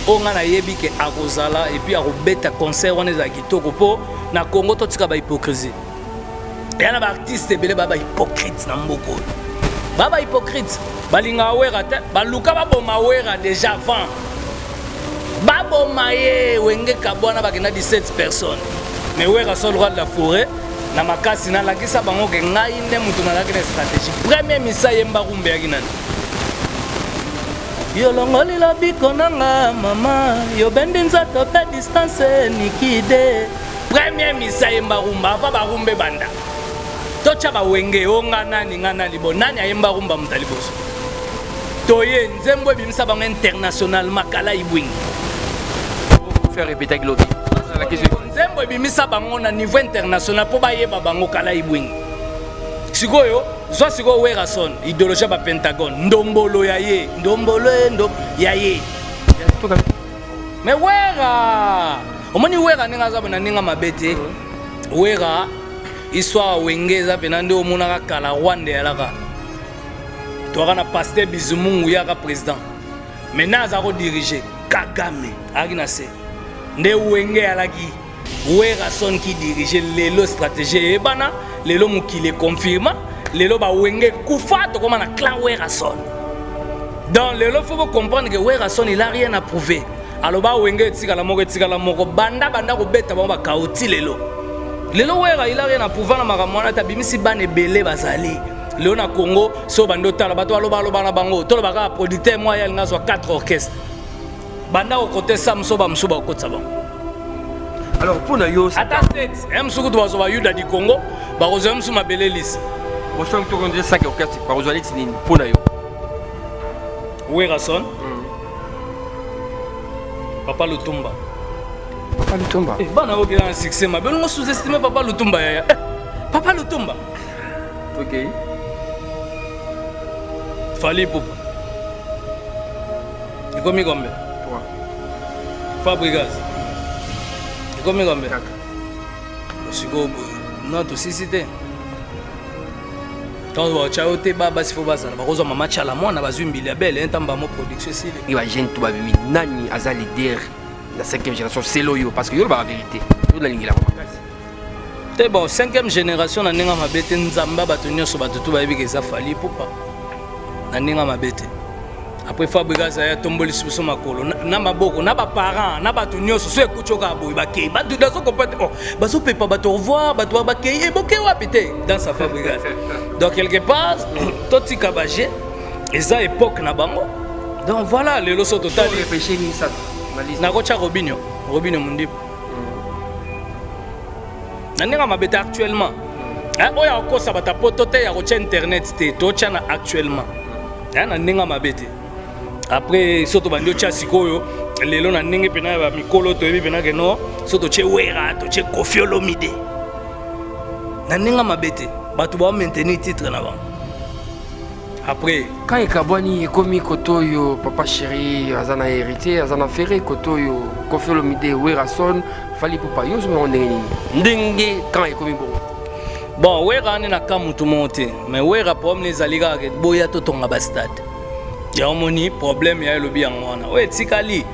onga na yebi ke akozala et puis akobeta concert wana za kitoko po na Congo to tika ba hypocrisie yana ba artiste belé ba hypocrite na mboko baba hypocrite balinga wera te baluka baboma wera déjà avant baboma ye wenge kabwana bakena 17 personnes mais wera sur le roi de la forêt na makasi na lakisa bango ke ngai nde mutu na lakina stratégie premier misa yemba rumbe yakinani yo longoli la biko nanga mama yo bendi nzato pe distance nikide premier misa yemba rumba ava barumbe banda tocha ba wenge onga nani ngana libo nani ayemba rumba mutaliboso toye nzembo bimisa bango international makala ibwing faire répéter globi la question nzembo bimisa bango na niveau international po bayeba bango kala ibwing sikoyo zwa sikoyo wera son idéologie ba Pentagone ndombolo ya ye ndombolo endo ya ye mais wera omoni wera ninga za bona ninga mabete wera histoire wengeza pena nde omonaka kala Rwanda yalaka toka na pasteur Bizumungu yaka président maintenant aza ko diriger Kagame akina se nde wenge alaki wera son qui dirige lelo stratégie ebana lelo mukile confirma lelo ba wenge kufa to comme na clan wera son donc lelo faut comprendre que wera son il a rien à prouver alors ba wenge tikala moko banda ko beta ba kauti lelo wera il a rien à prouver na makamwana ta bimisi bane belé bazali lelo na Congo so bando tala bato aloba na bango to baka producteur moi ya ngazwa 4 orchestres banda ko côté samso ba msuba ko tsaba alors pour na yo ata set msuku to bazo ba yuda di Congo ba ko zemsu mabele lise bo so to ko 5 orchestres ba ko zali tinini pour na yo wera son Papa Lutumba bana oke na succès ma beno sous-estimer Papa Lutumba ya Papa Lutumba OK Fally Ipupa ikomi gombe Fabregas ikomi gombe osiko na to sisite tant wa chao te baba sifo bazala bakozwa mama chala mwana bazumbili abele entamba mo production sile iwa jeune to babimi nani aza leader la 5e génération c'est loyo parce que yo ba vérité yo la lingila te bon 5e génération na ninga mabete nzamba bato nyonso bato to bayebi ke za Fally Ipupa na ninga mabete après Fabregas aya tomboli suso makolo na maboko na ba parents na bato nyonso so ekuchoka boy bakei bato dazo comprendre oh bazo pepa bato revoir bato bakei boke wapite dans sa Fabregas donc quelque part toti kabaje eza époque na bango donc voilà le loso total réfléchir ni ça na kocha Robinho Mundipo na ninga mabete actuellement oya kosa bata potote ya kocha internet te tocha na actuellement na ninga mabete après soto bandio cha sikoyo lelo na ninge pena ba mikolo to yebi pena ke no soto che wera to che Koffi Olomide na ninga mabete batu ba maintenir titre na ba après quand ekabwani ekomi kotoyo papa chéri azana hérité azana ferré kotoyo Koffi Olomide wera son Fally Ipupa yo so ndenge quand ekomi bon wera ni na kamutu monte mais wera problème les aliga ke boya to tonga ba stade ya omoni problème ya lobi yango wana oye tikali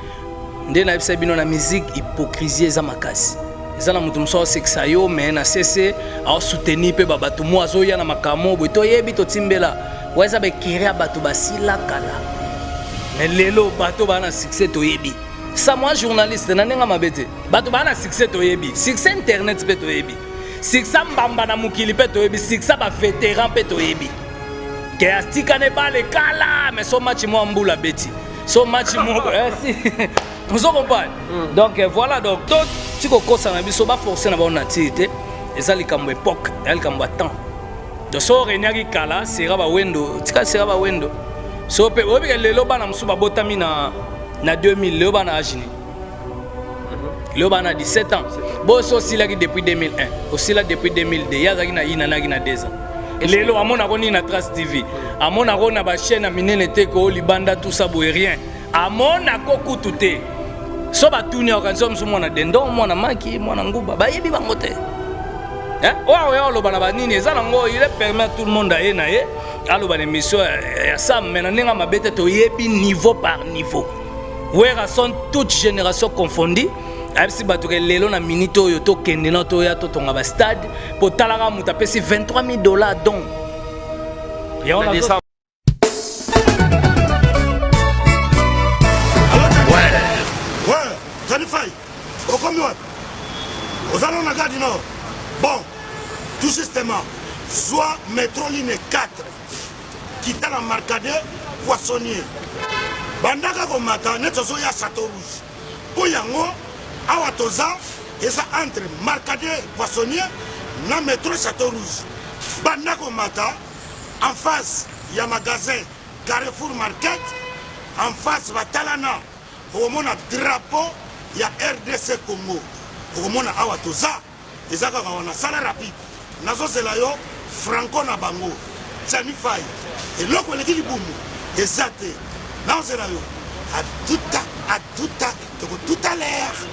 nde na bisa bino na musique hypocrisie za makasi eza na mutu mso sexa yo mais na cc a soutenir pe babato mo azo ya na makamo bo to yebi to timbela weza be kiria bato basila kala mais lelo bato bana succès to yebi ça moi journaliste na nenga mabete bato bana succès to yebi succès internet pe to yebi succès mbamba na mukili pe to yebi succès ba vétéran pe to yebi que astika ne bale kala mais so match mo mbula beti so match mo si vous comprenez donc voilà donc tout tiko kosa na biso ba forcer na ba on atite eza likambo époque ya likambo temps de so renyaki kala sera ba wendo tika sera ba wendo so pe obi ke lelo bana musuba botami na 2000 lelo bana ajini lelo bana 17 ans bo so silaki depuis 2001 aussi là depuis 2002 yazaki na ina na 2 ans lelo amona koni na Trace TV amona kona ba chaîne minene te ko libanda tout ça boye rien amona ko kutute so ba tuni organiser msumona dendo mona maki mona nguba ba yebi bango te oya lo bana banini eza nango il permet tout le monde à na ye alo bana mission ya sam mena ninga mabete to yebi niveau par niveau Wera son toute génération confondue. Si bato ke lelo na minute oyo to kende na to ya to tonga ba stade po talaka muta pesi $23,000 donc. Ya on a ça. Ouais, Zanifai. Au combien? Aux allons na garde nord. Bon, tout justement, soit métro ligne 4 qui t'a la marcade poissonnier. Bandaka komata netozo ya Château Rouge. Pour yango awa toza eza entre marcade poissonnier na métro Château Rouge. Bandaka komata en face ya magasin Carrefour Market, en face batalana au mona drapeau ya RDC Congo. Au mona awa toza ezaka wana sala rapide. Nazo zela yo Franco na bango. Zanifai. Et loko leki libumu ezate. Nazo zela yo à tout à l'heure.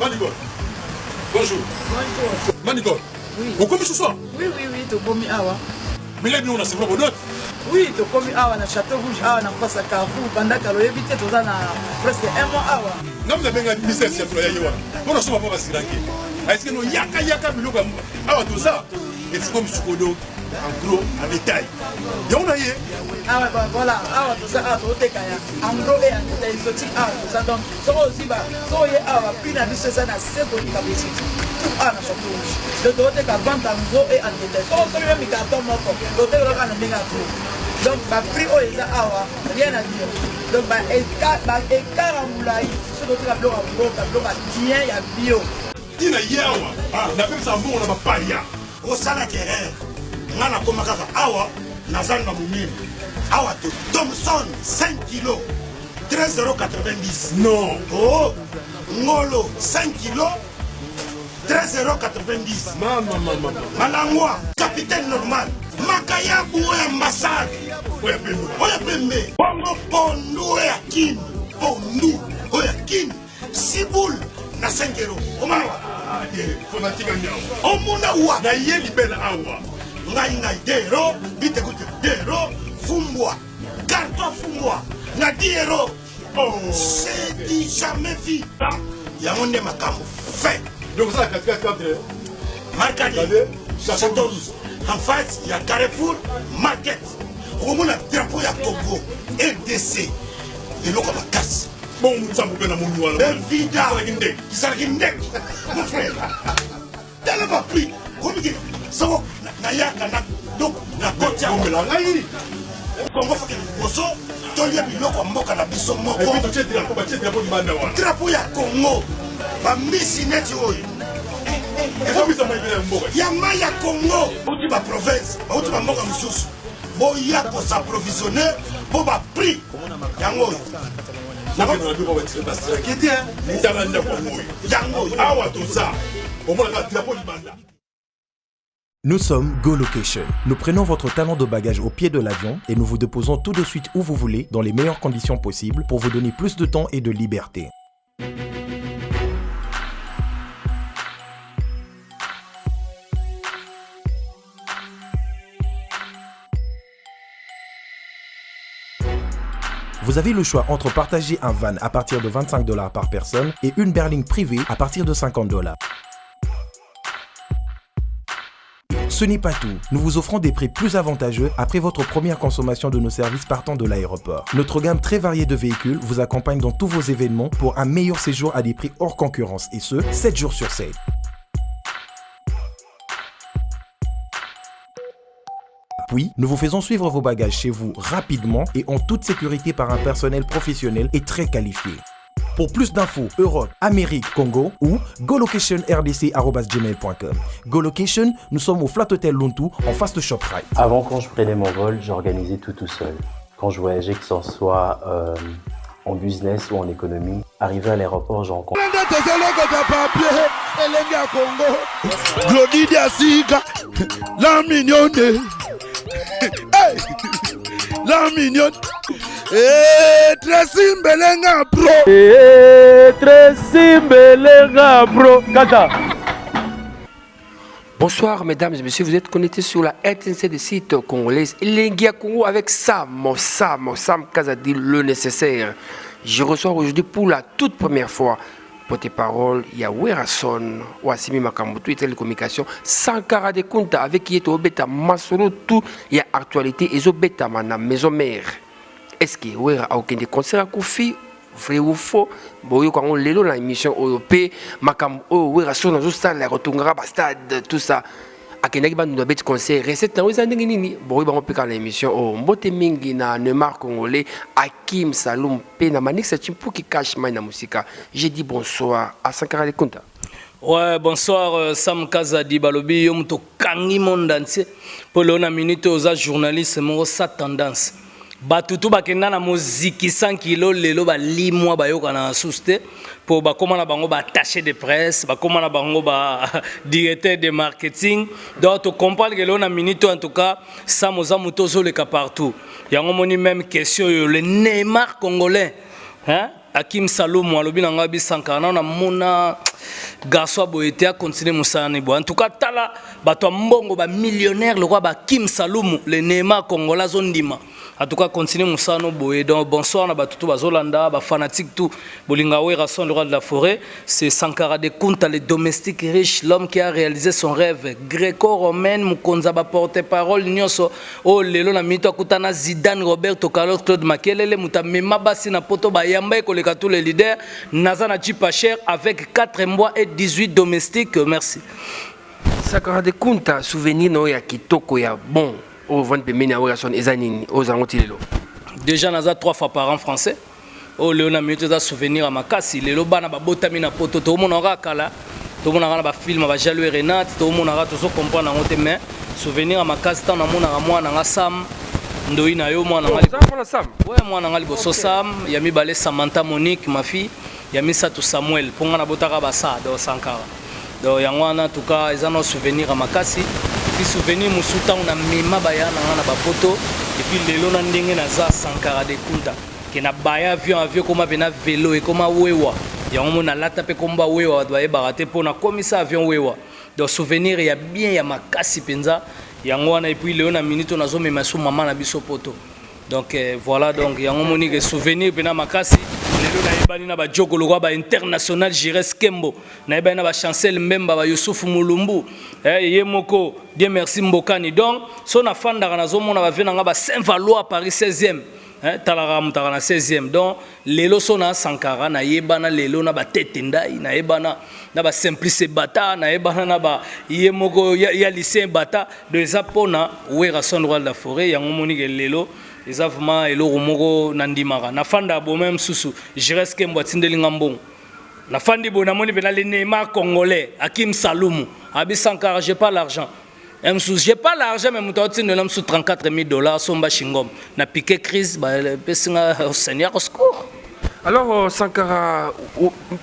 Manigol. Bonjour. Bonjour. Manigol. Oui. Vous commis ce soir? Oui, tu commis awa. Mais là, nous, on a c'est vraiment d'autres. Oui, tu commis awa na Château Rouge, awa na face à Carrefour, pendant que l'on évite tout ça presque un mois awa. Non, mais bien, il ministère, c'est pour y aller. On a souvent pas si ranké. Est-ce que nous, yaka, mais nous, awa tout ça. Et c'est comme ce qu'on a en gros, en détail. Et on a y. Ah ouais, voilà, awa tout ça, awa tout kaya. En gros et en détail, sorti awa tout ça. Donc, ça aussi, so y awa, puis na bise ça na c'est pour capacité. Tout awa na Château Rouge. Le doté ka vente en gros et en détail. So même carton moko, doté le ka na benga tout. Donc, le prix est là, rien à dire. Donc, écart en moulaï, ce doté la bloc en bloc, bien, il y a bio. Il y a yawa. La même ça, on a pas ya. Au salaire nana komakaka awa nazanga mumini awa to Thomson 5 kg 13,90 €. Non. Oh ngolo 5 kg 13,90 €. Maman. Malangwa capitaine normal makaya buya ambassade oya pembe bongo pondu oya kin pondu oya kin sibul na 5 €. Omana Fanatique en yawa. omuna wa Na yé libelle awa. ngai dero bite kuti dero fumbwa carton fumbwa na 10 €. Oh. C'est dit jamais vu. Yango nde makambo fait. Donc ça, 4. Marcadi Château Rouge en face ya Carrefour Market komona drapeau ya Congo RDC eloko makasi. Bon, nous sommes bien à mon nouveau. Bevida kisalaki ndek mon frère tala ba prix komiki so na yaka na donc na côté ya On la raille. Congo fa boso tolia biloko mboka na biso moko. Et puis tu es drapeau du Bandawa. Drapeau ya Congo ba misi neti oyo Et comme ça m'a bien un beau. ya mai ya Congo bauti ba province bauti ba mboka mosusu boya kosaprovisionner po ba prix yango oyo La bonne radio va être Bastien. Qui était un Talanda pour moi. yango oyo Ah, tout ça. Au moins, la drapeau du Banda. Nous sommes Go Location. Nous prenons votre talon de bagage au pied de l'avion et nous vous déposons tout de suite où vous voulez, dans les meilleures conditions possibles, pour vous donner plus de temps et de liberté. Vous avez le choix entre partager un van à partir de $25 par personne et une berline privée à partir de $50. Ce n'est pas tout. Nous vous offrons des prix plus avantageux après votre première consommation de nos services partant de l'aéroport. Notre gamme très variée de véhicules vous accompagne dans tous vos événements pour un meilleur séjour à des prix hors concurrence et ce, 7 jours sur 7. Puis, nous vous faisons suivre vos bagages chez vous rapidement et en toute sécurité par un personnel professionnel et très qualifié. Pour plus d'infos, Europe, Amérique, Congo ou golocationrdc@gmail.com. GoLocation, nous sommes au Flat Hotel Lontou en face de ShopRite. Avant, quand je prenais mon vol, j'organisais tout seul. Quand je voyageais, que ce soit en business ou en économie, arrivé à l'aéroport, je rencontre. la mignonne la mignonne Tracy Mbelenga bro Kata Bonsoir mesdames et messieurs, vous êtes connectés sur la RTNC des sites congolais. Lengia Congo avec Sam Kazadi, le nécessaire. Je reçois aujourd'hui pour la toute première fois porte-parole, il y a Werason, Ouassimi Makambutu et télécommunication, Sankara de Kunta avec qui est au bêta Masoro, tout, il y a actualité et au bêta mana maison mère. Est-ce que Wera a aucun des concerts à Kofi? Vrai ou faux? Bon, quand on l'a dans l'émission OP, Makam, Werason, on a la retournera bastade, tout ça. A Kenaki ba nous bête conseil recette na weza ndenge nini bo ba mpeka na émission o mbote mingi na Neymar congolais Hakim Saloum pe na Manix Chimpu qui cache mai na musika. J'ai dit bonsoir à Sankara de Kunta. Ouais, bonsoir Sam Kazadi balobi yo mto kangi monde entier pour le na minute aux journalistes mo sa tendance. Batutu bakenda na moziki 100 kilo lelo ba limwa bayoka na suste pour ba komana bango ba attaché de presse ba komana bango ba directeur de marketing donc to comprendre que l'on a minute en tout cas ça moza mutozo le cas partout yango moni même question le Neymar congolais hein Hakim Saloum alobi na ngabi Sankara na mona garçon boete a continuer musani bo en tout cas tala bato mbongo ba millionnaire le roi ba Hakim Saloum le Neymar congolais zondima. En tout cas, continuez Moussano Boé. Donc, bonsoir, on a tout Bazolanda, ba fanatique tout. Bolinga Werason, le roi de la forêt. C'est Sankara de Kunta, le domestique riche, l'homme qui a réalisé son rêve. Gréco-romaine, Moukonza, porte-parole, Nyoso. Oh, Lelo, na mito Kutana, Zidane, Roberto Carlos, Claude Makelele, Mouta Mema Bassi, na Poto, Bayamba, Koleka, tous les leaders. Nazana Chipacher, avec 4 mois et 18 domestiques. Merci. Sankara de Kunta, souvenir, no ya Kitoko, ya bon. Déjà, nous avons 3 fois par an français. Oh, Léon a mis des souvenirs à ma casse. Il est là, bas, botamina poto. Tout le monde aura kala. Tout le monde aura film, va Jalou et Renat. Tout le monde aura tout ça comprendre dans tes mains. Souvenir à ma casse. Tant mon aura moi, n'anga Sam. Ndoi na yo moi n'anga. Sam. Ouais, moi n'anga liboso Sam. Yami balé Samantha Monique, ma fille. Yami Satou Samuel. Pour moi, na botara basa de Sankara. Donc, yangwana en tout cas, ils ont un souvenir à ma casse. Souvenir musuta on a mema bayana na bapoto et puis lelo na ndenge na za Sankara de Kunta ke na baya avion comme bena vélo et comme wewa ya on na lata pe komba wewa doit barater pour na komisa avion wewa donc souvenir ya bien ya makasi penza yango wana et puis lelo na minute na zo mema so mama na biso poto donc voilà donc yango moni ke souvenir pena makasi lelo na ebani na ba joko lo ba international Jires Kembo na ebani na ba chancel Mbemba ba Youssouf Mulumbu ye moko Dieu merci Mbokani donc so na fandaka na zo mona ba venanga ba Saint-Valois Paris 16e talara mutaka na 16e donc lelo so na Sankara na yebana lelo na ba tete ndai na yebana na ba Simplice Bata na yebana na ba ye moko ya lycée Bata de zapona Werason roi de la forêt yango moni ke lelo exactement et l'oromoko nandimara na fanda bo même susu je reste que mbwatindeli ngambong na fandi bo na moni bena le Neymar congolais Hakim Saloum abi Sankara j'ai pas l'argent j'ai pas l'argent mais mutoti ne sous $34,000 somba shingom na piqué crise ba pesinga Seigneur au secours. Alors Sankara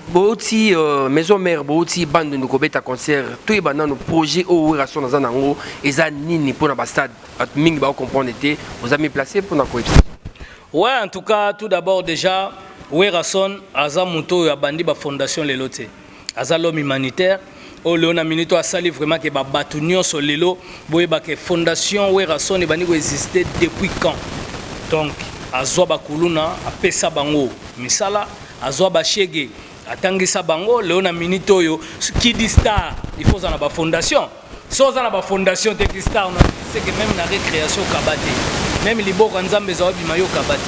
boti maison mère boti bande de kobeta concert tout est banano projet au Werason na zanango eza nini pour na bastade at mingi ba comprendre été vous avez placé pour na coepsi. Ouais en tout cas tout d'abord déjà Werason aza muto ya bandi ba fondation lelote aza l'homme humanitaire au Léona Minito a sali vraiment que ba batu nyonso lelo boye ba que fondation Werason e bandi ko exister depuis quand donc azwa bakuluna apesa bango misala azwa bashege atangisa bango Léona Minito yo Kid Star il faut ça na ba fondation so ça na ba fondation de Kid Star c'est que même na récréation kabate même liboko nzambe za bima yo kabate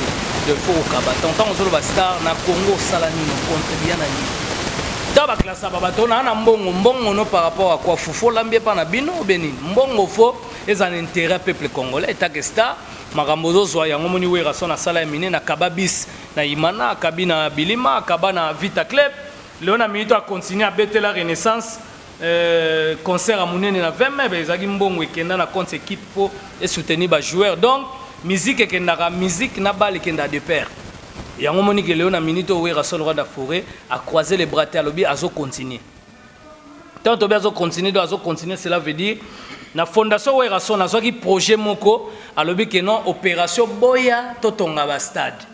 de faux kabate tant on ba star na Congo salani no contribue na ni taba classe ba batona na mbongo no par rapport à quoi fufo lambie pa na bino beni mbongo fo et un intérêt peuple congolais ta que star makambozo zwa yango moni Werason na sala mine na kababis na imana kabina bilima kabana vita club Léona Minito a continué à bêter la renaissance concert à munene na 20 mai bezaki mbongo ekenda na compte équipe pour et soutenir ba joueurs donc musique ekenda musique na balle ekenda de pair yango moni que Léona Minito Werason roi de la forêt a croisé les bras à lobby azo continuer tant to azo continuer cela veut dire na fondation Werason azwaki projet moko alobi que non opération boya totonga ba stade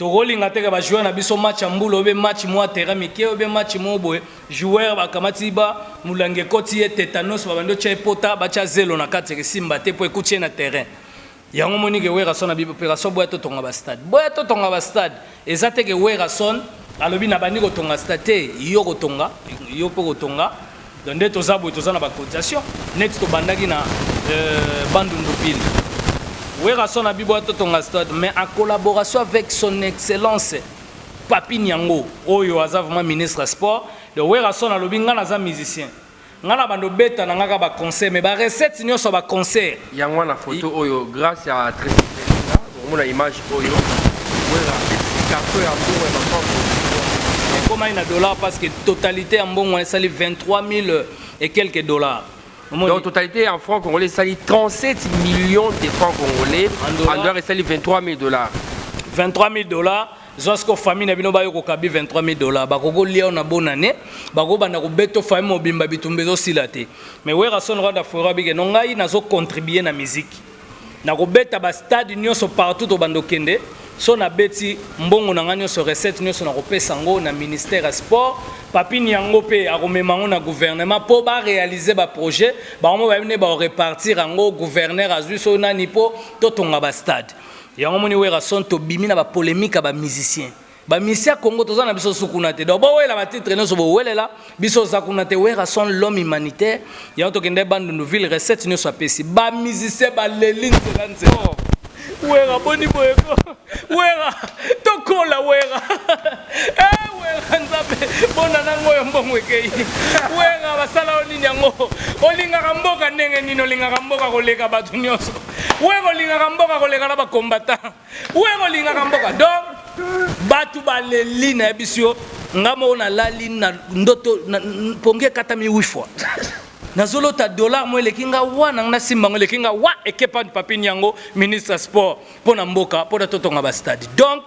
tokolinga te ba joueur na biso match ambula obe match mo terrain mike obe match mo boye joueur ba kamati ba mulange koti tétanos ba bando cha pota ba cha zelo na kati simba te po ekutie na terrain yango moni ke wera son na bi opération boya to tonga ba stade ezate ke wera son alobi na bani ko tonga stade te yo ko tonga yo po ko tonga donde to za boye to za na ba cotisation next to bandaki na Bandunduville. Wera son a bibo tonga stade mais en collaboration avec son excellence Papi Nyango oyo aza vraiment ministre sport de Wera son a lobi ngana za musicien ngana bando beta na ngaka ba concert mais ba recette nyo so ba concert yango na photo oyo grâce à très on a image oyo Wera carton ya mbongo ya banque comment il a dollars parce que totalité en mbongo on sali 23 000 et quelques dollars. Donc, totalité en francs congolais, ça dit 37 millions de francs congolais. En dollars, ça dit 23 000 dollars. 23 000 dollars. Zosko famille na bino ba yo kokabi 23 000 dollars. Bakoko lia na bonne année. Bako bana ko beto famille mobimba bitumbezo silate. Mais wera son rwanda fora bige no ngai nazo contribuer na musique. Na ko beta ba stade nyonso partout to bando kende. So na beti mbongo na nganyo so recette nyonso na ko pesa ngo na ministère ya sport. Papi Nyango pe akomemango na gouvernement pour ba réaliser ba projet ba mo ba ne ba repartir ngo gouverneur azui so nani po to tonga ba stade yango moni wera son to bimi na ba polémique ba musicien ba misia Congo to za na biso sukuna te do bo wela ba titre no so bo welela biso za kuna te wera son l'homme humanitaire yango to kende Bandunduville recette no so apesi ba musicien ba lelin selanze wera boni boyeko wera to kola wera nzabe bona nango yo mbongo ekei wenga basala onini yango olingaka mboka ndenge nini olingaka mboka koleka bato nyonso wenga olingaka mboka koleka na bakombata wenga olingaka mboka donc bato baleli na yebiso yo ngamo na lali na ndoto ponge katami 8 fois nazolota dollar mo elekinga wana na simbango elekinga wa ekepa Papi Nyango ministre sport pona mboka pona totonga ba stade donc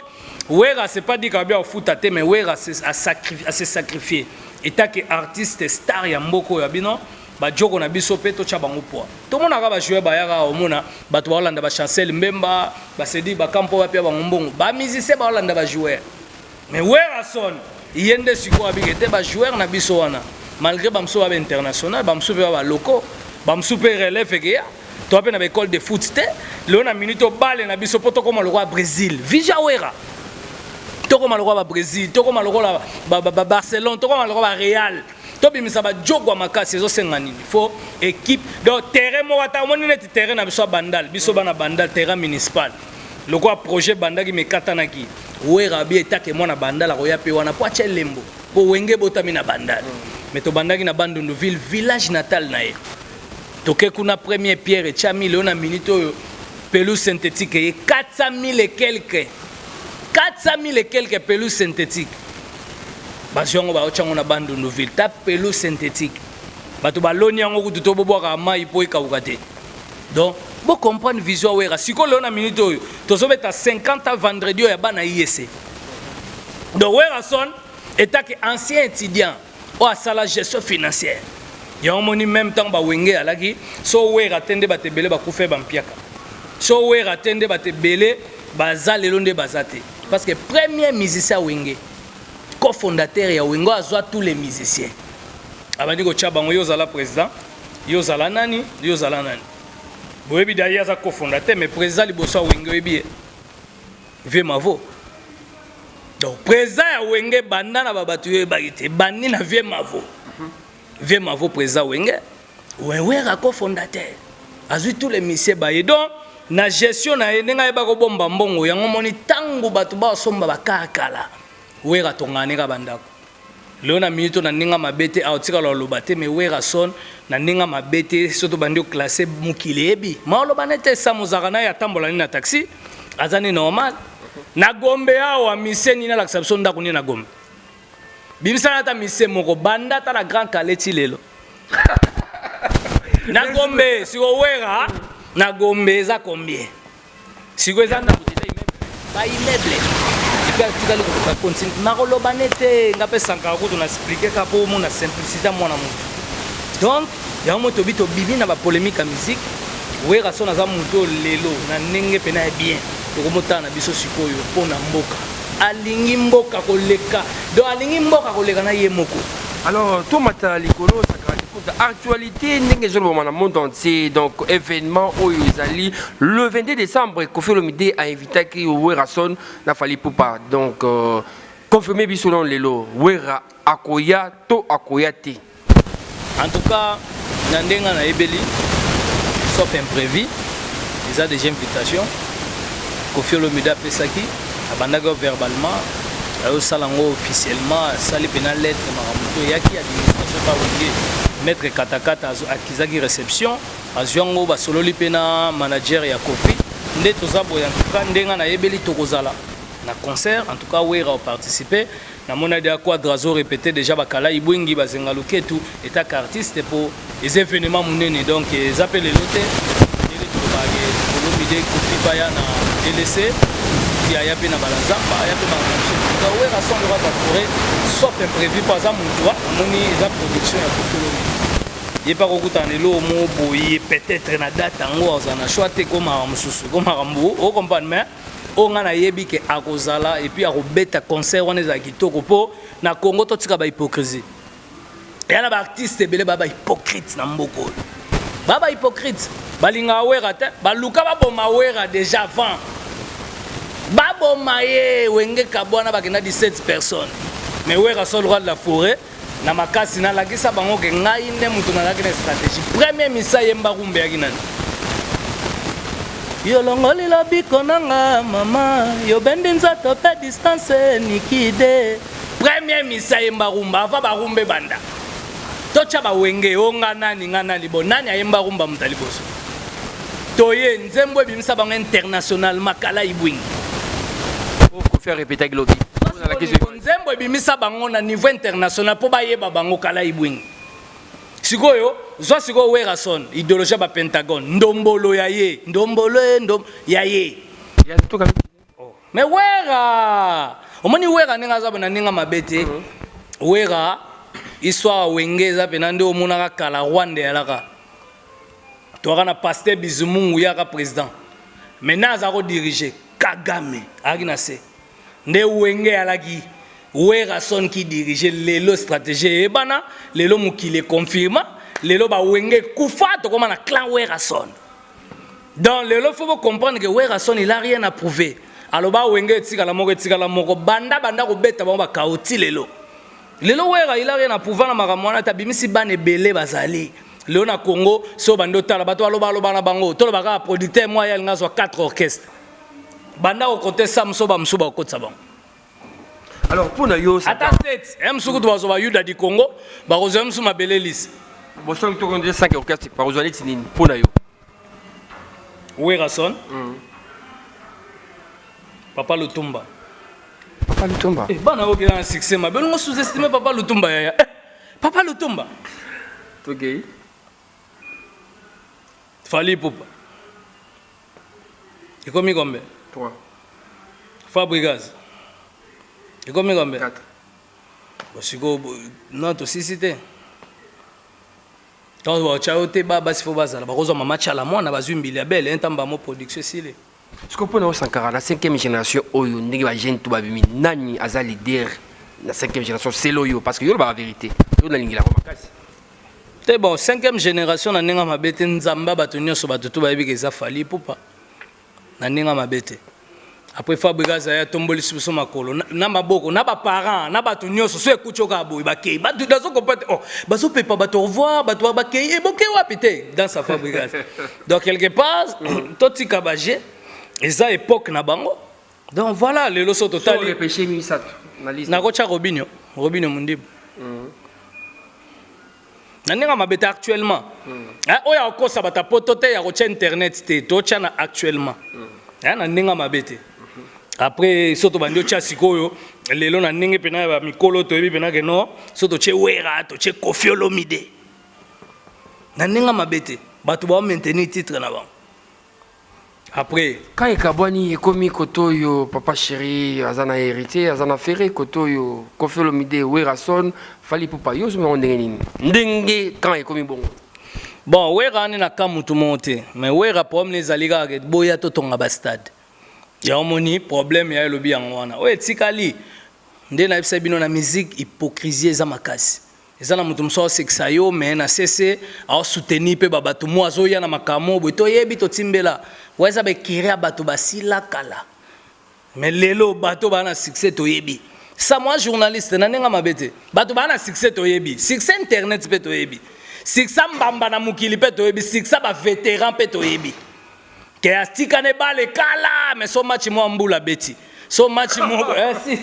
Wera c'est pas dit qu'il a foot à mais Wera a se sacrifier état que artiste star ya mboko ya bino ba joko na biso pe to cha bango poa to mona ka ba jouer ba yaka o mona ba to Hollande ba Chancel Mbemba ba Sedi ba Kampo ba pe ba mbongo ba musicien ba Hollande ba jouer mais Wera son yende siko abigete ba joueur na biso wana malgré ba mso ba international ba mso ba locaux ba mso pe relève ke ya to pe na école de foot te le na minute balle na biso poto comme le roi Brésil Vija Wera toko maloko ba Brésil toko maloko ba Barcelone toko maloko ba Real to bimisa ba jogwa makasi zo senga nini faut équipe donc terrain mo ata moni net terrain na biso bandal biso bana bandal terrain municipal loko projet bandaki me katanaki Wera bi etake mona bandal ko ya pe wana po acha lembo po wenge botami na bandal mais to bandaki na Bandunduville village natal na ye to ke kuna première pierre et chami le na minute pelouse synthétique et 400 000 et quelques 400 000 et quelques pelouses synthétiques. Bajongo ba ochango na Bandunduville ta pelouse synthétique. Bato baloni yango kututo bobo ka mai po ikawukate. Donc, bo comprendre vision Wera. Siko le na minute oyo, tozobeta 50 vendredi ya bana IEC. Donc Wera son état que ancien étudiant ou à la gestion financière. Ya omoni même temps ba wenge alaki so Wera tende batebele ba kufe ba mpiaka. So Wera tende batebele baza lelo nde bazate. Parce que premier musicien Wenge, cofondateur ya Wenge azwa tous les musiciens. Abandi ko chabango yo zala président, yo zala nani, yo zala nani. Boyebi d'ailleurs za cofondateur mais président liboso Wenge yebi vie mavo. Donc président ya Wenge bandana babatu yo bagite bandi na vie mavo. Vie mavo président Wenge. Wera cofondateur. Azwi tous les musiciens baye donc na gestion na yenga yeba ko bomba mbongo yango moni tangu batu ba somba bakakala Wera tongane ka bandako leo na minute na ninga mabete autika lo lobate me Wera son na ninga mabete soto bandi o classer mukilebi ma lo banete samuzaka na ya tambola ni na taxi azani normal na Gombe awa miseni na laksa sonda kuni na Gombe bimsana ta mise moko banda ta la grand kaleti lelo na Gombe siko Wera na Gombe za combien siko eza na kutita immeuble ika tikali ko continue na ko lobanete ngape sanka ko to na expliquer ka po mo na simplicité mona mutu donc ya mo to bito bibi na ba polémique à musique Wera son za mutu lelo na nenge pena bien to ko motana biso sikoyo pona mboka alingi mboka koleka donc alingi mboka koleka na ye moko. Alors tout mata likolo actualité ndenge zo le monde entier donc événement oyo ezali le 22 décembre Koffi Olomide a invité ki Werason na Fally Ipupa donc confirmé biso non lelo Wera akoya to akoya te. En tout cas na ndenga na ebeli sauf imprévu ils a déjà invitation Koffi Olomide a pesaki abandaka verbalement au salango officiellement sali pena lettre maramuto yaki administration par wenge maître katakata akizaki réception azwango ba sololi pena manager ya Koffi nde tozabo ya ntuka ndenga na yebeli tokozala na concert en tout cas Wera a participé na mona de quoi drazo répété déjà bakala ibwingi bazenga luketu eta artiste pour les événements munene donc ils appellent l'hôtel et les tobage Olomide Koffi baya na LC qui a yape na balazamba yape na donc Wera son droit d'appurer sauf imprévu par exemple toi moni eza production ya Koffi Olomide il pas kokuta nelo mo boye peut-être na date ngo azana choix te comme mususu comme rambo o comprendre mais on a yebi ke akozala et puis akobeta concert on ezaki kitoko po na Congo to tika ba hypocrisie et na ba artiste belé baba hypocrite na mboko baba hypocrite balinga Wera te baluka baboma Wera déjà avant baboma ye wenge kabwana bakena 17 personnes mais Wera sol roi de la forêt na makasi na lakisa bango ke ngai nde mutu na lakina stratégie premier misa yemba rumbe yakinani yo longoli lobiko nanga mama yo bendi nzato pe distance nikide premier misa yemba rumba ava barumbe banda tocha bawenge onga nani bonani ayemba rumba mutaliboso toye nzembo ebimisa bango international makala ibwingi faut faire répéter globi nzembo ebimisa bango na niveau international po bayeba bango kala ibwingi sikoyo zwa sikoyo Werason idéologie ba Pentagone ndombolo ya ye ya ye ya tout comme mais Wera omoni Wera ninga za bana ninga mabete Wera histoire wengeza pena nde omona kala Rwanda yalaka to na pasteur Bizumungu yaka président maintenant za ko diriger Kagame agina se nde wenge alaki Werason qui dirige lelo stratégie et bana lelo mukile confirma lelo ba wenge kufa to comme na clan Werason donc lelo faut comprendre que Werason il a rien à prouver alors ba wenge tika la moko banda ko beta ba kaoti lelo Wera il a rien à prouver na makamwana tabimisi bane belé bazali lelo na Congo so bando tala bato aloba na bango to ba producteur moi ya ngazwa 4 orchestres banda ko côté samso ba msuba ko tsa bango. Alors pour nous attends msuku to bazo ba yuda di Congo ba ko zem suma belelis bo so to konde 5 orchestres par ozali tinini pour nous Werason Papa Lutumba eh bana oki na succès ma belongo sous-estimer Papa Lutumba ya Papa Lutumba OK Fally Ipupa ikomi kombe 3 Fabregas ikomi kombe 4 bosiko non to sisite donc wa chaote baba sifo bazala bakozwa mama chala mwana bazumbili ya belle entamba mo production sile ce qu'on peut nous Sankara la 5e génération oyo ndenge ba jeune to babimi nani aza leader la 5e génération c'est loyo parce que yo ba vérité yo na lingila makasi te bon 5e génération na ninga mabete nzamba bato nyonso bato to bayebi ke za Fally Ipupa na ninga mabete après Fabregas ya tomboli suso makolo na maboko na ba parents na bato nyonso so ekuchoka boy bakei bato dazo kopate oh bazo pepa bato revoir bato bakei e boke wapite dans sa Fabregas donc quelque part totika baje eza époque na bango donc voilà le loso total le péché misato na liste na kocha Robinho Mundibu na ninga mabete actuellement oya okosa bata poto te ya kocha internet te tocha na actuellement na ninga mabete après soto bandio cha sikoyo lelo na ninge pena ba mikolo to yebi pena ke no soto che Wera to che Koffi Olomide na ninga mabete bato ba maintenir titre na ba après quand ekabwani ekomi kotoyo papa chéri azana hérité azana ferré kotoyo Koffi Olomide Werason Fally Ipupa yo zo ndenge ndenge quand ekomi bongo bon Wera ni na kamutu monte mais Wera problème les aliga ke boya to tonga ba stade ya omoni problème ya elobi yango wana oyo etikali nde nayebisa bino na musique hypocrisie eza makasi eza na moto mosusu aosekisa yo me na sese aosoutenir mpe babato mo azoya na makambo boye toyebi totimbela oyo eza bekiri ya bato basila kala me lelo bato baa na succès toyebi sa moi journaliste na ndenge mabe te bato baa na succès toyebi succès internet mpe toyebi succès mbamba na mokili mpe toyebi succès bavétéran mpe toyebi ke atikane bale kala mais so match mo mbula beti so match mo si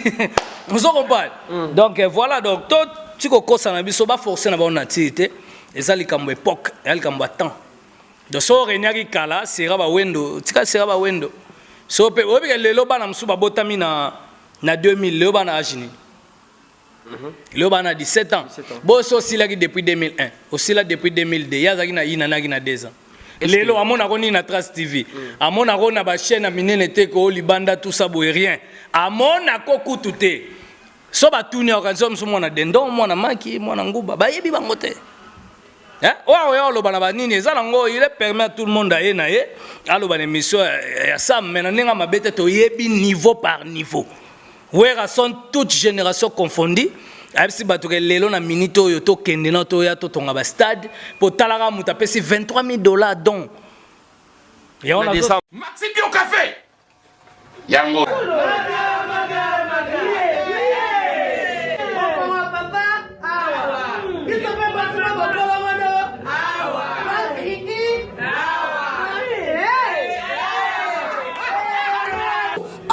vous comprenez donc voilà donc tout tu kokosa na biso ba forcer na ba nativité eza likambo époque ya likambo temps de so renyaki kala sera ba wendo tika sera ba wendo so pe obi ke lelo bana msu ba botami na 2000 lelo bana agini lelo bana 17 ans bo so sila ki depuis 2001 aussi là depuis 2002 yazaki na ina na 2 ans lelo amona koni na Trace TV amona kona ba chaîne minene te ko libanda tout ça boye rien amona ko kutute so ba tuni organiser mso mwana dendo mwana maki mwana nguba ba yebi bango te wa ya lo bana ba nini ezala ngo il permet à tout le monde à na ye alo ba émission ya ça mais na ninga mabete to yebi niveau par niveau wera sont toutes générations confondues abisi bato ke lelo na minute oyo to kende na to ya to tonga ba stade po talaka muta pesi $23,000 donc ya on a Maxi Bio Café yango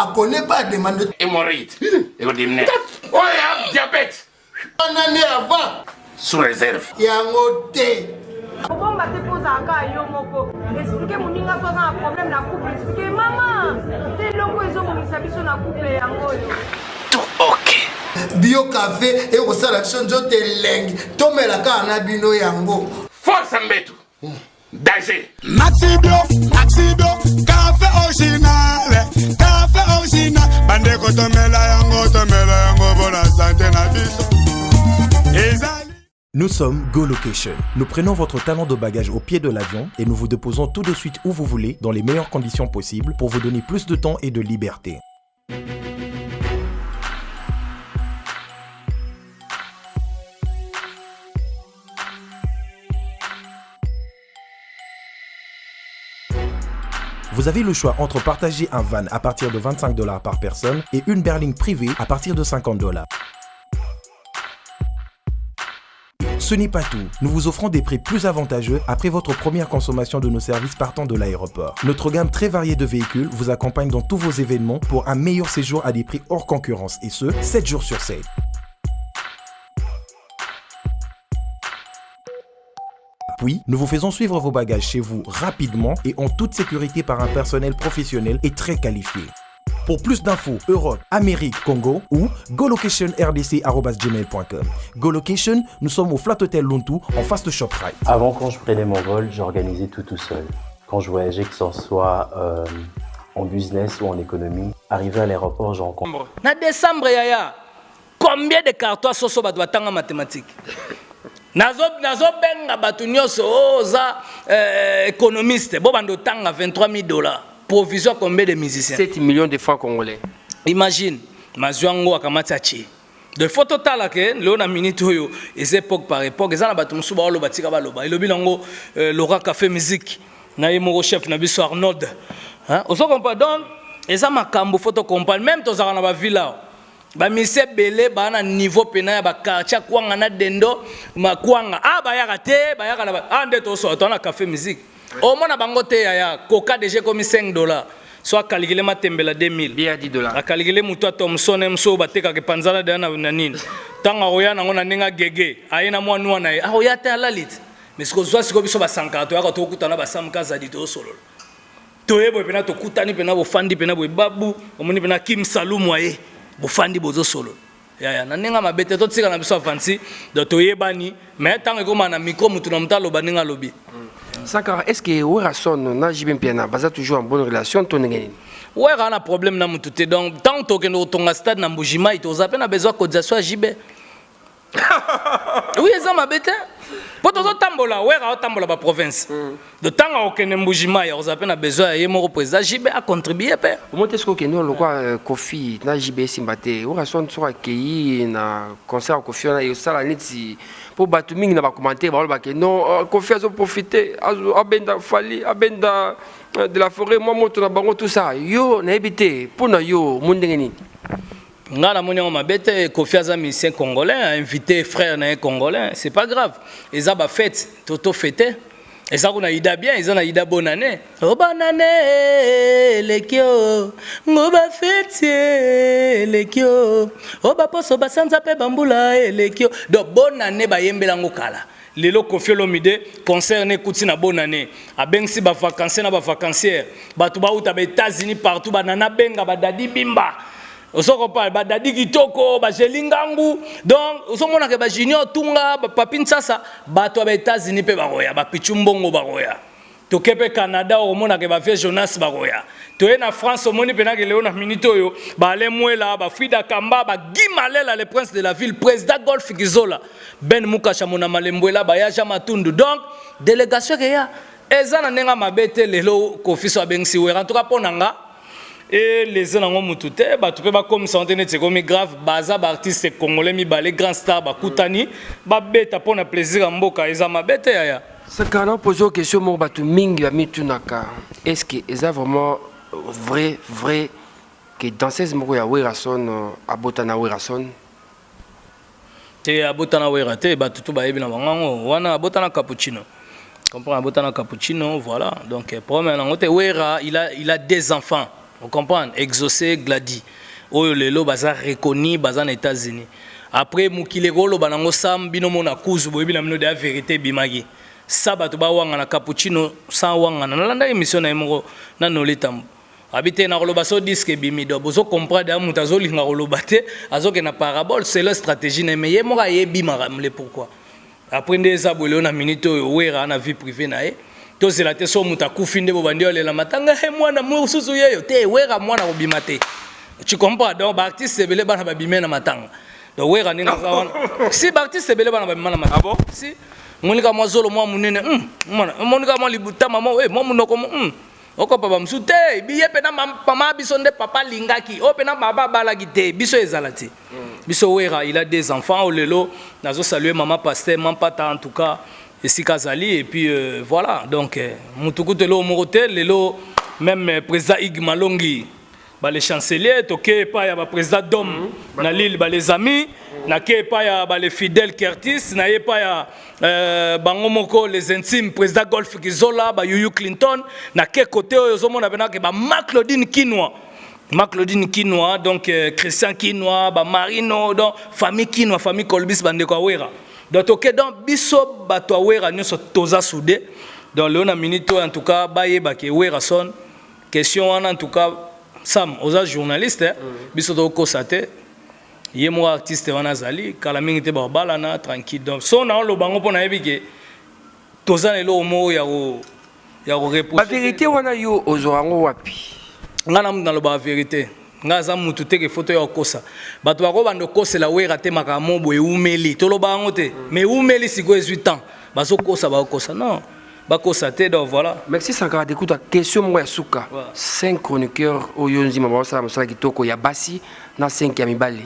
à connaît pas demande de hémorroïde et au diminuer oh ya diabète en année avant sous réserve yango te Bon, bah, t'es posé à cas, yo, moko. Expliquez mon ninga, toi, un problème, la couple. Expliquez, maman. T'es logo, ils ont mon isabi sur la couple, yango, yo. tout ok bio café et au salation de lengue tomela ka na bino yango force mbetu danger Maxi Bio, café original, bande ko tomela yango pour la santé na biso. Nous sommes Go Location. Nous prenons votre talon de bagage au pied de l'avion et nous vous déposons tout de suite où vous voulez, dans les meilleures conditions possibles, pour vous donner plus de temps et de liberté. Vous avez le choix entre partager un van à partir de $25 par personne et une berline privée à partir de $50. Ce n'est pas tout. Nous vous offrons des prix plus avantageux après votre première consommation de nos services partant de l'aéroport. Notre gamme très variée de véhicules vous accompagne dans tous vos événements pour un meilleur séjour à des prix hors concurrence et ce, 7 jours sur 7. Puis, nous vous faisons suivre vos bagages chez vous rapidement et en toute sécurité par un personnel professionnel et très qualifié. Pour plus d'infos, Europe, Amérique, Congo ou golocation.rdc@gmail.com. GoLocation, nous sommes au Flat Hotel Lontou en face de ShopRite. Avant, quand je prenais mon vol, j'organisais tout seul. Quand je voyageais, que ce soit en business ou en économie, arrivé à l'aéroport, je rencontre. Na décembre yaya, combien de cartons soso ba doit tanga mathématiques? Nazo benga batu nyonso oza économiste, bo bando tanga $23,000. Provision combien de musiciens? 7 millions de francs congolais. Imagine, Mazuango akamatachi. De photo talake, Léona minute oyo, les époques par époque, les gens batu musuba olo batika baloba. Ilobi lango Laura Café Musique, na yemo chef na biso Arnold. Hein? Oso comprend donc, les gens makambo photo comprendre même tozaka na ba villa. Ba mise belé ba na niveau pena ya ba quartier kwanga na dendo makwanga. Ah ba yaka te, ba yaka na ba ande to so to na Café Musique. Au moins, bangote ya coca déjà comme $5. Soit calculé ma tembela 2000. Bien $10. A calculé muto Thomson mso bateka ke panzala de na nini. Tanga oya na ngona ninga gege. Aina mwa nwa na. Ah oya te alalit. Mais ce que soit siko biso ba sankato ya to kutana ba samkaza di to solo. To yebo pena to kutani pena bo fandi pena bo babu, omoni pena Kim Salumu aye. Bo fandi bozo solo. Ya na ninga mabete to tsika na biso avanci do to yebani, mais tanga ko na micro mutu na mutalo baninga lobi. Sankara, est-ce que Werason, Najibin Piana, basa toujours en bonne relation, ton négé? Ouais, on a un problème dans mon tout. Donc, tant que nous sommes au stade dans Boujima, il y a besoin de cotisation à JB. Oui, ça m'a bêté. po tozo tambola wera tambola ba province de tanga okene mbujima ya ozape na besoin ye moko président JB a contribué pe comment est-ce que nous lokwa Kofi na JB simbate ora son so akei na concert Kofi na yosala niti po batu mingi na ba commenter ba ke non Kofi a profiter abenda fali abenda de la forêt moi moto na bango tout ça yo na ebité pour na yo mundengeni ngala moni on mabete Kofi aza musicien congolais invité frère na congolais c'est pas grave eza ba fête toto fêter eza kuna ida bien eza na ida bonne année oh bonne année lekio ngoba fête lekio oh ba poso ba sanza pe bambula lekio donc bonne année ba yembela ngokala lelo Kofi Olomide concert ne kuti na bonne année abengsi ba vacancier na ba vacancière batu ba uta ba États-Unis partout ba nana benga ba dadi bimba osoko pa ba dadi kitoko ba jelingangu donc osomona ke ba junior tunga ba papin sasa bato ba États-Unis pe ba roya ba pichumbongo ba roya to kepe Canada omona ke ba vie Jonas ba roya to na France omoni pena ke leo na minito yo ba lemwela ba Frida Kamba ba Gimalela le prince de la ville président Golf Gizola Ben Mukasha mona malembwela ba ya Matundu donc délégation ke ya ezana nenga mabete lelo Kofi so abengsi wera en tout cas ponanga et les gens ont mututé bah tu peux pas comme ça on est comme grave baza artiste congolais mi balé grand star ba kutani ba beta pour na plaisir en mboka ezama bete ya ça quand on pose une question mo batu mingi ba mitunaka est-ce que est vraiment vrai que danseuse moko ya Werason abotana Werason te abotana werate ba tutu ba yebi na bango wana abotana cappuccino comprends abotana cappuccino voilà donc problème na ngote wera il a des enfants. On comprend, exaucé, gladi. Oyo lelo baza reconnu baza aux États-Unis. Après mukile golo banango sam bino mona kuzu boyebi na mino de la vérité bimagi. Sabato ba wanga na cappuccino sans wanga na landa émission na moko na noletam. Habité na roloba so disque bimi do bozo comprendre amu tazoli nga roloba te azoke na parabole c'est leur stratégie na meye moka yebi maramle pourquoi. Après ndeza boleo na minito wera na vie privée na ye. To c'est la teso mutakufi ndebo bandio lela matanga he mwana mususu yeyo te wera mwana obima te tu comprends donc ba artiste bele bana babime na matanga donc wera ninga zawana si ba artiste bele bana babima na matanga bon si monika mwazolo mwa munene mwana monika mwa libuta mama we mwa munoko oko papa msute biye pe na mama biso nde papa lingaki o pe na baba balaki te biso ezalati biso wera il a des enfants au lelo nazo saluer maman pasteur maman pata en tout cas ici Kazali et puis voilà donc mutukuto lo morote lelo même président Ig Malongi ba les chanceliers toke pa ya ba président Dom na Lille ba les amis na ke pa ya ba les fidèles Curtis na ye pa ya bango moko les intimes président Golf Gizola ba Yuyu Clinton na ke côté ozo mona bena ke ba Claudine Kinoa donc Christian Kinoa ba Marino donc famille Kinoa famille Kolbis bande ko wera donc ok donc biso bato wera nyoso toza soudé dans le na minute en tout cas baye ba ke wera son question en tout cas sam oza journaliste biso to ko sate ye mo artiste wana zali kala mingi te ba balana tranquille donc so na lo bango pona yebike toza lelo mo ya ko reposer ba vérité wana yo ozorango wapi ngana mu na lo ba vérité ngaza mutu teke photo ya kosa bato bako bando kosela wera te makamo boye umeli toloba ngo te mais umeli siko 18 ans bazo kosa ba kosa non ba kosa te donc voilà merci Sankara d'écoute la question moi suka 5 chroniqueurs oyonzi mama ça mosala kitoko ya basi na 5 ya mibale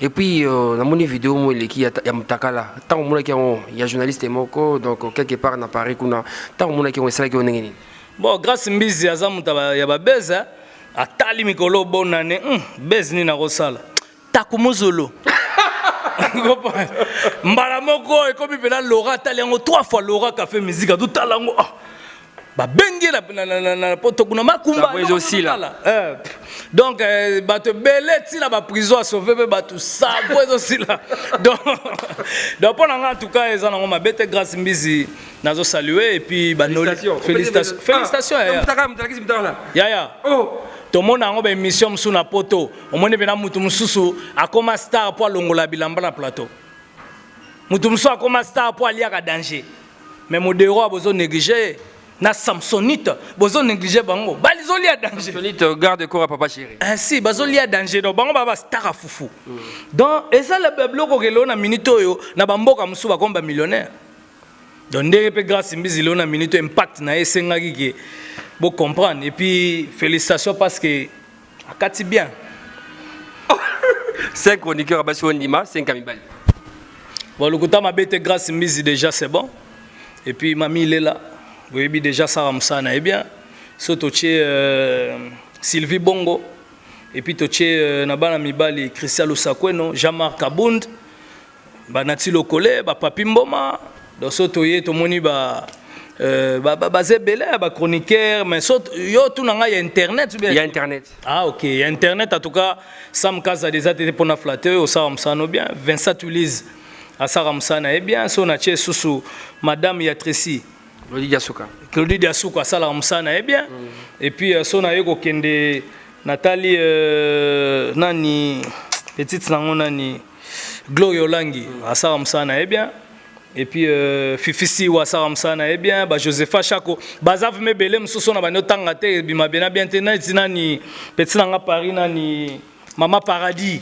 et puis na moni vidéo mo leki ya mutakala tant mona ki ya journaliste moko donc quelque part na Paris kuna tant mona ki on sala ki onengeni bon grâce mbizi aza mutaba ya babeza atali mikolo bonane bezi ni na kosala takumuzulu mbala moko ekomi pena Laura atali yango 3 fois Laura ka fait musique tout talango ba bengi na poto kuna makumba donc bato belé ti na ba prison a sauver bato savo aussi là donc pour en tout cas ils ont mabete grâce mbizi nazo saluer et puis ba félicitations ya tout le monde a une émission sur la poto. Au moins, il y a un star pour longola bilamba na plateau. Mutumsu a comme star pour aller à danger. Mais modéro a besoin négliger. Na Samsonite, besoin négliger bango. Balizoli à danger. Samsonite garde corps à papa chéri. Ah si, bazoli à danger. Donc bango baba star à foufou. Donc et ça le bloc au gelo na minute yo na bamboka musu ba komba millionnaire. Donc ndenge pe grâce mbizi le na minute impact na esengaki ke bo comprendre et puis félicitations parce que akati bien 5 chroniqueurs à Basso Ndima, 5 Kamibali. Bon, le côté mabete grâce mbizi déjà c'est bon. Et puis mamie il est là. Vous voyez déjà ça ramsana et bien. Surtout Sylvie Bongo. Et puis toché nabana mibali Christian Lusakweno, Jean-Marc Kabund, Banati Lokole, Papi Mboma. Donc surtout yé to moni zebele ba chroniqueur mais yo tout nanga y a internet il y a internet. Ah OK, il y a internet en tout cas Sam Kaza des até pour na flatter au Saramsano bien Vincent Tulise à Saramsana et bien son a tché sous madame Yatresi Claudie Diasuka Saramsana et bien et puis son a yoko kende Nathalie nani petite nango nani Gloria Olangi à Saramsana et bien. Et puis Fifisi Wasaramsana eh bien ba Josepha Chako bazav me belé msuso na bano tangate bima bena bien tena tinani petit nanga Paris nani Mama Paradis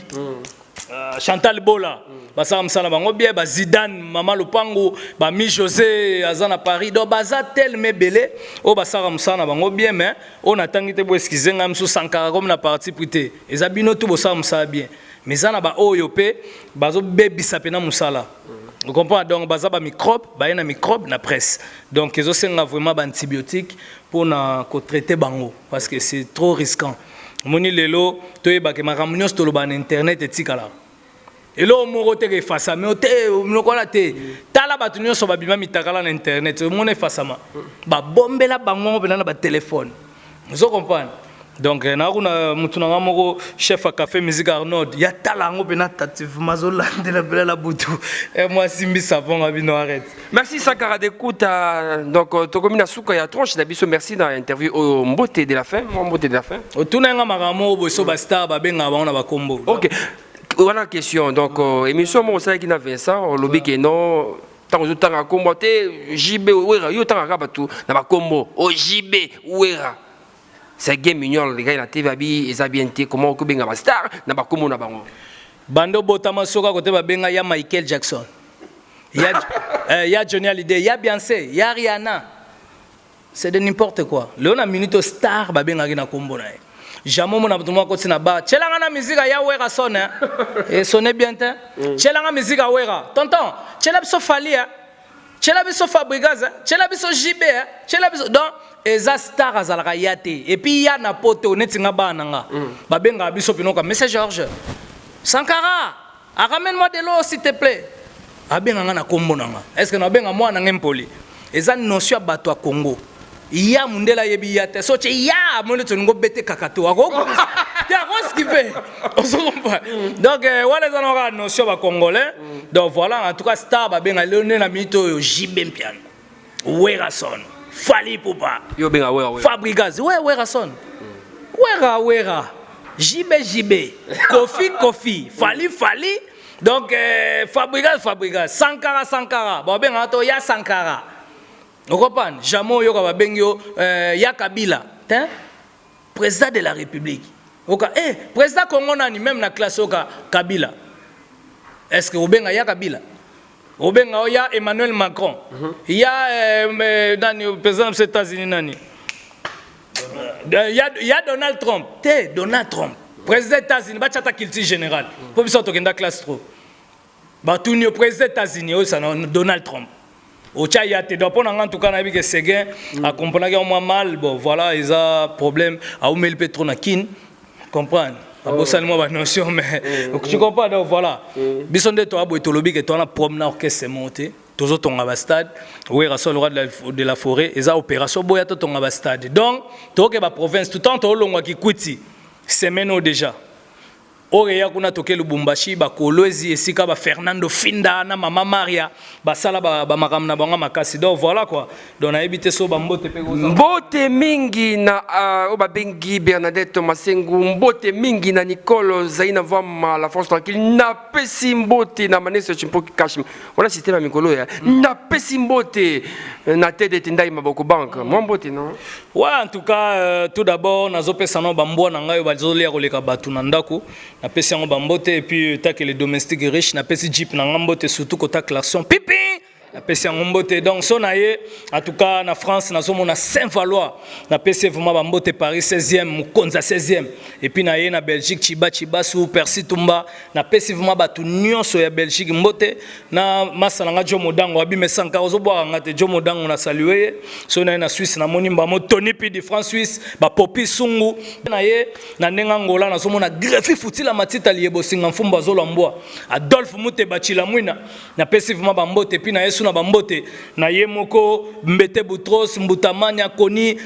Chantal Bola basaramsana bango bien ba Zidane Mama Lopango ba Mi José azana Paris do baza tel me belé o basaramsana bango bien mais on attendite bo excuser ngam su Sankara comme na parti prité ezabino tout bosaramsa bien mais ça na ba oyo pe bazo bebisa pena musala. Vous comprenez donc bazaba microbe, ba na microbe na presse. Donc ils ont vraiment antibiotiques pour na traiter bango parce que c'est trop risquant. Moni lelo toyeba ke maramunios to lo ban internet etikala. Et là on te face à mais on te tala batunyo so babima mitakala na internet mon face ma ba bombela bango na ba téléphone. Vous comprenez? Donc na kuna mutu na moko chef à café musique Arnold ya talango pena tatif mazola de la bela butu et moi simbi savon abino arrête. Merci Sankara d'écoute donc tokomina suka ya tronche na biso merci dans l'interview au mbote de la fin mbote de la fin. Otunanga maramo boso ba star ba benga ba na ba kombo. OK. Voilà question donc émission mo ça qui na Vincent lobby que non tant que tant kombo te JB wera yo tant ka batu na ba kombo o JB wera. C'est game mignon les gars la TV abi ezabienté comment ko benga ba star na ba komo na bango bando botama soka côté ba benga ya Michael Jackson ya Johnny Hallyday ya Beyoncé ya Rihanna c'est de n'importe quoi le na minute star ba benga na kombo na jamais mon abdomo ko tina ba chelanga na musique ya wera sonne et sonne bien te chelanga musique ya wera tonton chela biso falia chela biso Fabregas chela biso JB chela biso donc eza star azalaka yate et puis ya na poto netinga bana nga babenga biso pinoka monsieur Georges Sankara ramène-moi de l'eau s'il te plaît abenga nga na kombo nanga est-ce que na benga mwana ngempoli eza notion bato a Congo ya mundela yebi yate so che ya mole tongo bete kakato ako ya ce qui fait on se comprend donc voilà les anora notion ba congolais donc voilà en tout cas star babenga leone na mito JB Mpiano Werason Fali Poupa yo benga wera Fabregas Werason wera JB Kofi Fali donc Fabregas Sankara bon benga to ya Sankara on comprend jamais yo ka bengyo ya Kabila hein président de la République oka président Congo nani même na classe oka Kabila est-ce que obenga ya Kabila obenga ya Emmanuel Macron ya nani président des États-Unis nani ya Donald Trump président des États-Unis ba chata culture générale pour biso to kenda classe trop ba tunio président des États-Unis o ça Donald Trump au tcha ya te dopo en tout cas na bi que Séguin a comprendre que moi mal bon voilà ils a problème a omel petro na kin comprendre abosalement ba notion mais tu comprends donc voilà bisonde to abo etolobi que to na promenade orchestre monté toujours tonga ba stade oui rasol roi de la forêt eza opération boya to tonga ba stade donc to ke ba province tout temps to longwa ki kwiti semaine déjà oreya kuna toke Lubumbashi ba Kolwezi esika ba Fernando Finda na Mama Maria ba sala ba makam na bango makasi donc voilà quoi donc na ebité so ba mbote pe ko mbote mingi na oba bengi Bernadette Masengu mbote mingi na Nicole Zaina Vama la France tranquille na pesi mbote na Manese Chimpoki Kashim voilà système mikolo ya na pesi mbote na tête Tindai Maboko Bank mon mbote non ouais en tout cas tout d'abord nazo pesa no ba mbona ngayo ba zolia koleka batu na ndako na pesi ngo bambote et puis ta que les domestiques riches na pesi jeep na ngambote surtout kota klaxon pipi na pesi yango mbote. Donc so na ye en tout cas na France na zomo na Saint-Valois na pesi vraiment ba mbote Paris 16e Mukonza 16e et puis na ye na Belgique Chiba sous Percy Tumba na pesi vraiment ba tu nyonso ya Belgique mbote na masalanga jo modango abime sanka ozobwa ngate jo modango na saluer so na Suisse na moni mba mo Tony P de France Suisse ba Popi Sungu na ye na nenga ngola na zomo na greffi futila matita liebo singa mfumba zolo mbwa Adolphe Mute bachila mwina na pesi vraiment ba mbote puis na yesu na ba mbote na ye moko Mbete Boutros Mbutamanya Koni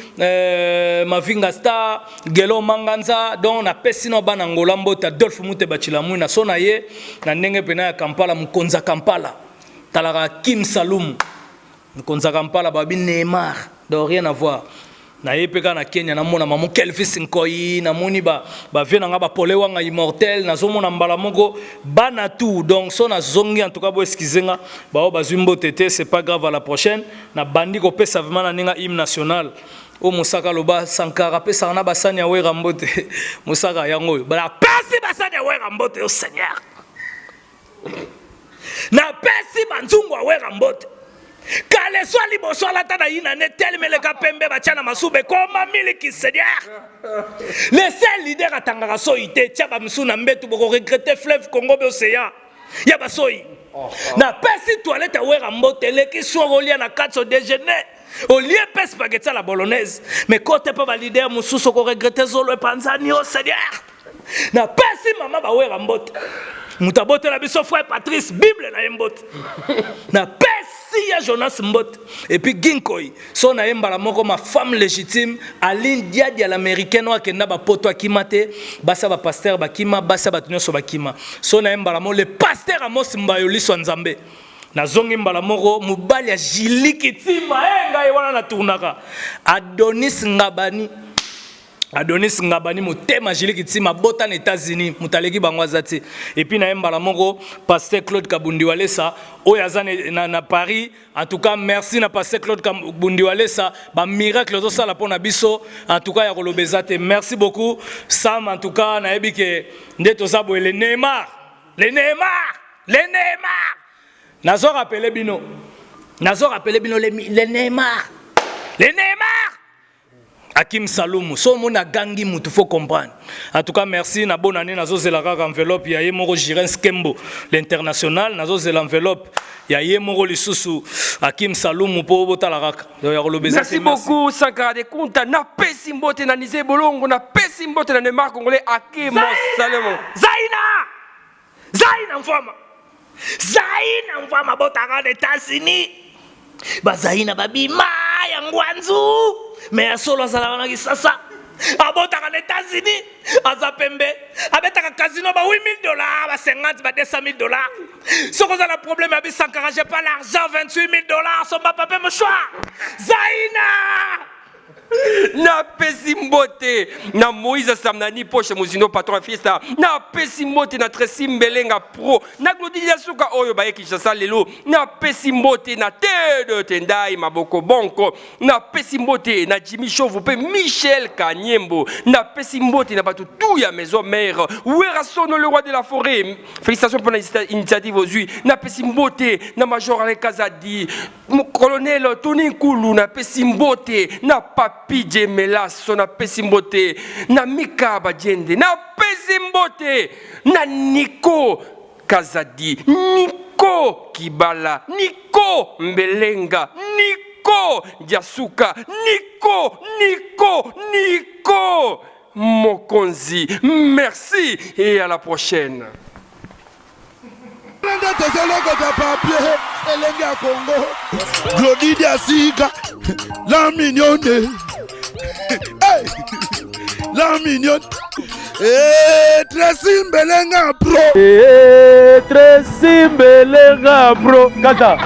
Mavinga Star Gelo Manganza donc na pesi no bana ngola mbote Adolphe Mute bachila mwina so na ye na ndenge pena ya Kampala Mukonza Kampala talaka Kim Salum Mukonza Kampala babi Neymar donc rien à voir na yepeka na Kenya na mona mamu Kelvis Nkoi na moni ba vena nga ba polewa nga immortel na zomo na mbala moko bana tout donc so na zongi en tout cas bo excusenga ba bazumbo tete c'est pas grave à la prochaine na bandi ko pesa vraiment na ninga hymne national o musaka loba Sankara pesa na basani ya wera mbote musaka yango ba pesi basani ya wera mbote o Seigneur na pesi banzungu ya wera mbote Kale swali boswala tada ina ne telmele kapembe bachana masube koma miliki Seigneur. Le seul leader atangaka soite tchaba msuna mbetu boko regretter fleuve Congo be océan. Ya basoi. Na pesi toilette wera mbote leki sorolia na katso déjeuner. Au lieu pes spaghetti à la bolognaise. Mais côté pas ba leader mususo ko regretter zolo e panzani o Seigneur. Na pesi mama ba wera mbote. Mutabote la biso frère Patrice Bible na mbote. Na pesi ya Jonas Mbot et puis Ginkoi so na yembala moko ma femme légitime Aline Diadi à l'américaine wa kenda ba poto akimate basa ba pasteur bakima basa ba tunyo so bakima so na yembala mo le pasteur Amos Mbayoli so nzambe na zongi mbala moko mubali ya Jiliki Tima ngai wana na tunaka Adonis Ngabani motema Jiliki Tima bota na États-Unis mutaleki bangwazati et puis na yembala moko pasteur Claude Kabundiwalesa Oyazane na Paris en tout cas merci na pasteur Claude Kabundiwalesa ba miracle zo sala pona biso en tout cas ya kolobezate merci beaucoup Sam en tout cas na ebike ndeto sabo le Neymar nazo rappeler bino le Neymar Hakim Saloum, so mona gangi mutu faut comprendre. En tout cas merci na bonne année nazo zelaka enveloppe ya yemoro Jirens Kembo l'international nazo zel enveloppe ya yemoro lisusu Hakim Saloum po botalaka. Merci beaucoup Sankara de Kunta na pesi mbote na Nizé Bolongo na pesi mbote na Neymar congolais Hakim Saloum. Zaina mfama botaka de États-Unis. Bazaina babima ya ngwanzu. Mais à solo azala na kisasa abotaka na États-Unis azapembe abetaka casino ba $8,000 ba 50 ba $200,000 soko za la problème abi Sankara j'ai pas l'argent $28,000 son papa me choix Zaina na pesi mbote na Moïse Samnani poche muzino patron fiesta na pesi mbote na Tracy Mbelenga pro na Glodilia Suka oyo ba Kinshasa lelo na pesi mbote na Tede Tendai Maboko Bonko na pesi mbote na Jimmy Chauve pe Michel Kanyembo na pesi mbote na batu tout ya maison mère Werasono le roi de la forêt félicitations pour l'initiative aujourd'hui na pesi mbote na Major Ale Kazadi colonel Tony Nkulu na pesi mbote na Papi Jemelaso na pesi mbote na Mika Bajende na pesi mbote na Nico Kazadi Nico Kibala Nico Mbelenga Nico Diasuka Nico Mokonzi merci et à la prochaine. Glodidia Sika, la mignonne, la mignonne, Tracy Mbelenga bro, Tracy Mbelenga bro, kata.